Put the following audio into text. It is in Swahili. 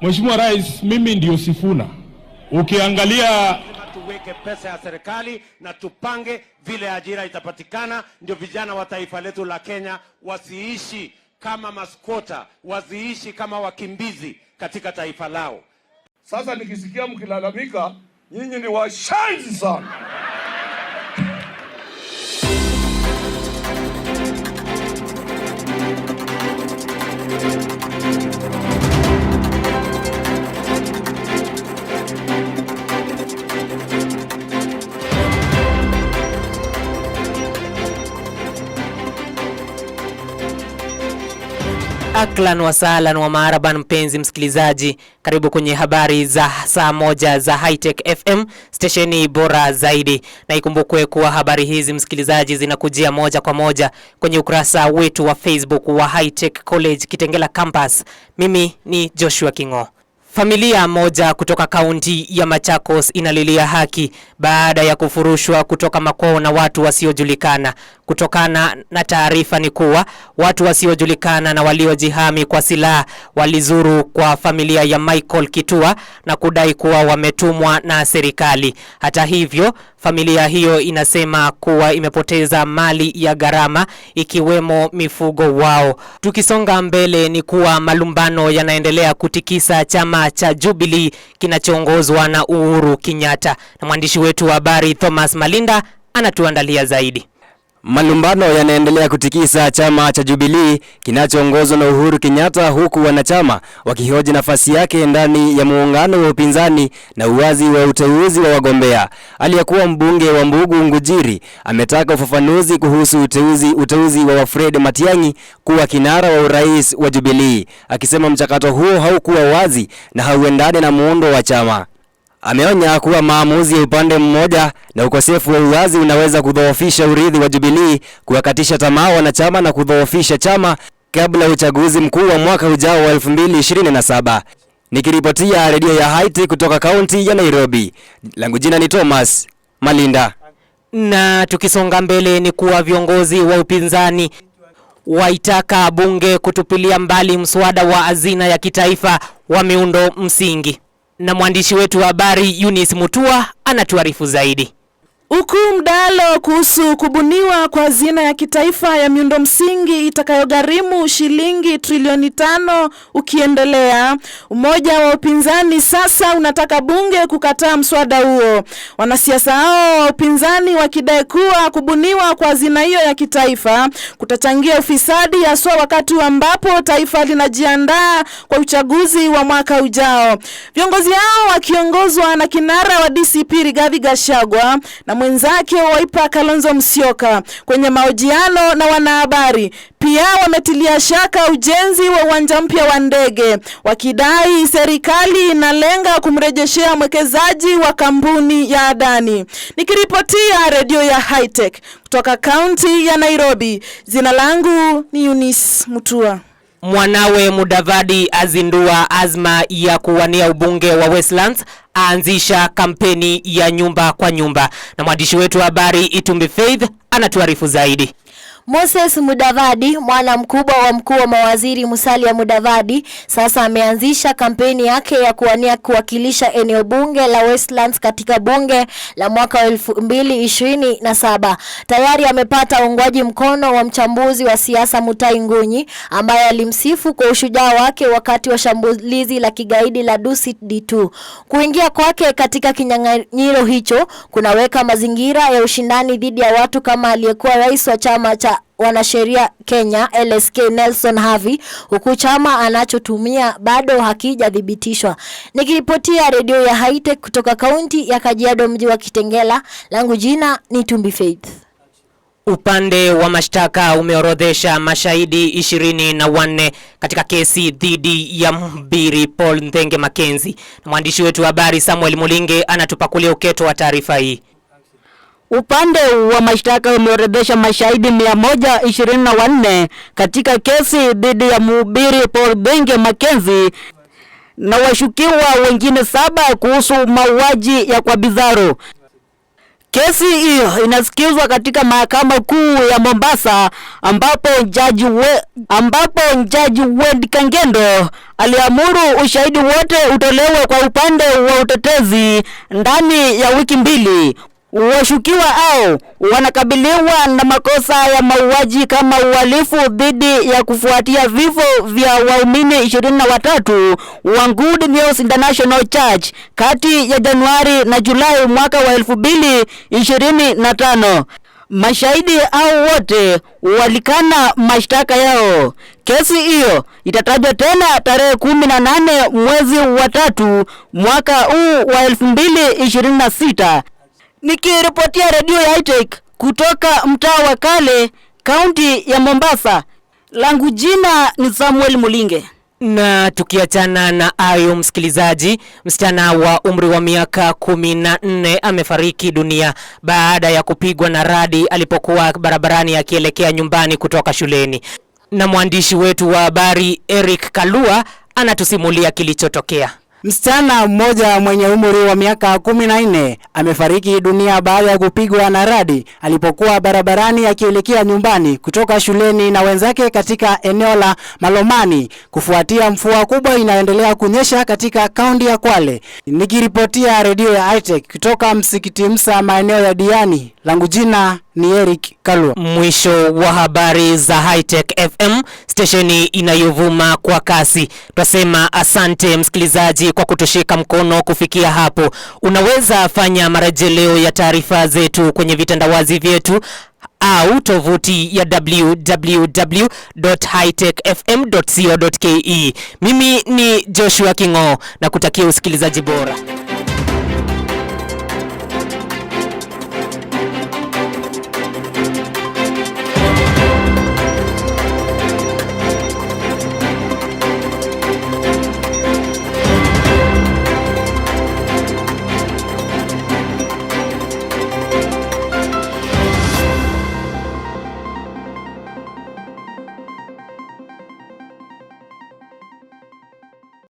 Mheshimiwa Rais, mimi ndio Sifuna. Ukiangalia tuweke pesa ya serikali na tupange vile ajira itapatikana, ndio vijana wa taifa letu la Kenya wasiishi kama maskota, wasiishi kama wakimbizi katika taifa lao. Sasa nikisikia mkilalamika, nyinyi ni washenzi sana. Aklan wa sahlan wa maaraban, mpenzi msikilizaji, karibu kwenye habari za saa moja za Hightech FM, stesheni bora zaidi. Na ikumbukwe kuwa habari hizi msikilizaji zinakujia moja kwa moja kwenye ukurasa wetu wa Facebook wa Hightech College Kitengela Campus. Mimi ni Joshua Kingo. Familia moja kutoka kaunti ya Machakos inalilia haki baada ya kufurushwa kutoka makwao na watu wasiojulikana. Kutokana na taarifa ni kuwa watu wasiojulikana na waliojihami kwa silaha walizuru kwa familia ya Michael Kitua na kudai kuwa wametumwa na serikali. Hata hivyo, familia hiyo inasema kuwa imepoteza mali ya gharama ikiwemo mifugo wao. Tukisonga mbele ni kuwa malumbano yanaendelea kutikisa chama cha Jubilee kinachoongozwa na Uhuru Kenyatta, na mwandishi wetu wa habari Thomas Malinda anatuandalia zaidi. Malumbano yanaendelea kutikisa chama cha Jubilee kinachoongozwa na Uhuru Kenyatta, huku wanachama wakihoji nafasi yake ndani ya muungano wa upinzani na uwazi wa uteuzi wa wagombea. Aliyekuwa mbunge wa Mbugu Ngujiri ametaka ufafanuzi kuhusu uteuzi wa Fred Matiang'i kuwa kinara wa urais wa Jubilee, akisema mchakato huo haukuwa wazi na hauendani na muundo wa chama. Ameonya kuwa maamuzi ya upande mmoja na ukosefu wa uwazi unaweza kudhoofisha urithi wa Jubilee, kuwakatisha tamaa wanachama na kudhoofisha chama kabla ya uchaguzi mkuu wa mwaka ujao wa 2027. Nikiripotia redio ya Hightech kutoka kaunti ya Nairobi, langu jina ni Thomas Malinda. Na tukisonga mbele ni kuwa viongozi wa upinzani waitaka bunge kutupilia mbali mswada wa hazina ya kitaifa wa miundo msingi. Na mwandishi wetu wa habari Eunice Mutua anatuarifu zaidi. Huku mdahalo kuhusu kubuniwa kwa hazina ya kitaifa ya miundo msingi itakayogharimu shilingi trilioni 5 ukiendelea, umoja wa upinzani sasa unataka bunge kukataa mswada huo. Wanasiasa hao wa upinzani wakidai kuwa kubuniwa kwa hazina hiyo ya kitaifa kutachangia ufisadi, haswa wakati ambapo taifa linajiandaa kwa uchaguzi wa mwaka ujao. Viongozi hao wakiongozwa na kinara wa DCP Rigathi Gachagua na mwenzake wa Wiper Kalonzo Musyoka kwenye mahojiano na wanahabari pia wametilia shaka ujenzi wa uwanja mpya wa ndege, wakidai serikali inalenga kumrejeshea mwekezaji wa kampuni ya Adani. Nikiripotia redio ya Hightech kutoka kaunti ya Nairobi, jina langu ni Eunice Mutua. Mwanawe Mudavadi azindua azma ya kuwania ubunge wa Westlands, aanzisha kampeni ya nyumba kwa nyumba, na mwandishi wetu wa habari Itumbi Faith anatuarifu zaidi. Moses Mudavadi, mwana mkubwa wa mkuu wa mawaziri Musalia Mudavadi, sasa ameanzisha kampeni yake ya kuwania kuwakilisha eneo bunge la Westlands katika bunge la mwaka 2027. Tayari amepata uungwaji mkono wa mchambuzi wa siasa Mutai Ngunyi, ambaye alimsifu kwa ushujaa wake wakati wa shambulizi la kigaidi la Dusit D2. Kuingia kwake katika kinyang'anyiro hicho kunaweka mazingira ya ushindani dhidi ya watu kama aliyekuwa rais wa chama cha wanasheria Kenya LSK Nelson Havi, huku chama anachotumia bado hakijathibitishwa. Nikiripotia redio ya Hightech kutoka kaunti ya Kajiado, mji wa Kitengela, langu jina ni Tumbi Faith. Upande wa mashtaka umeorodhesha mashahidi 24 katika kesi dhidi ya mhubiri Paul Nthenge Mackenzie, na mwandishi wetu wa habari Samuel Mulinge anatupakulia uketo wa taarifa hii. Upande wa mashtaka umeorodhesha mashahidi 124 katika kesi dhidi ya mhubiri Paul Nthenge Mackenzie na washukiwa wengine 7 kuhusu mauaji ya kwa Bizarro. Kesi hiyo inasikizwa katika mahakama kuu ya Mombasa ambapo Jaji Wed Kangendo aliamuru ushahidi wote utolewe kwa upande wa utetezi ndani ya wiki 2. Washukiwa hao wanakabiliwa na makosa ya mauaji kama uhalifu dhidi ya kufuatia vifo vya waumini 23 wa Good News International Church kati ya Januari na Julai mwaka wa 2025. Mashahidi hao wote walikana mashtaka yao. Kesi hiyo itatajwa tena tarehe 18 mwezi wa 3 mwaka huu wa 2026. Nikiripotia Radio ya Hightech kutoka mtaa wa Kale, kaunti ya Mombasa. Langu jina ni Samuel Mulinge. Na tukiachana na ayo msikilizaji, msichana wa umri wa miaka 14 amefariki dunia baada ya kupigwa na radi alipokuwa barabarani akielekea nyumbani kutoka shuleni. Na mwandishi wetu wa habari Eric Kalua anatusimulia kilichotokea. Msichana mmoja mwenye umri wa miaka 14 amefariki dunia baada ya kupigwa na radi alipokuwa barabarani akielekea nyumbani kutoka shuleni na wenzake katika eneo la Malomani kufuatia mvua kubwa inayoendelea kunyesha katika kaunti ya Kwale. Nikiripotia Radio ya Hightech kutoka msikiti Msa maeneo ya Diani, langu jina ni Eric Kalua. Mwisho wa habari za Hightech FM, stesheni inayovuma kwa kasi. Twasema asante msikilizaji kwa kutushika mkono kufikia hapo. Unaweza fanya marejeleo ya taarifa zetu kwenye vitandawazi vyetu au tovuti ya www.hightechfm.co.ke. Mimi ni Joshua Kingo na kutakia usikilizaji bora.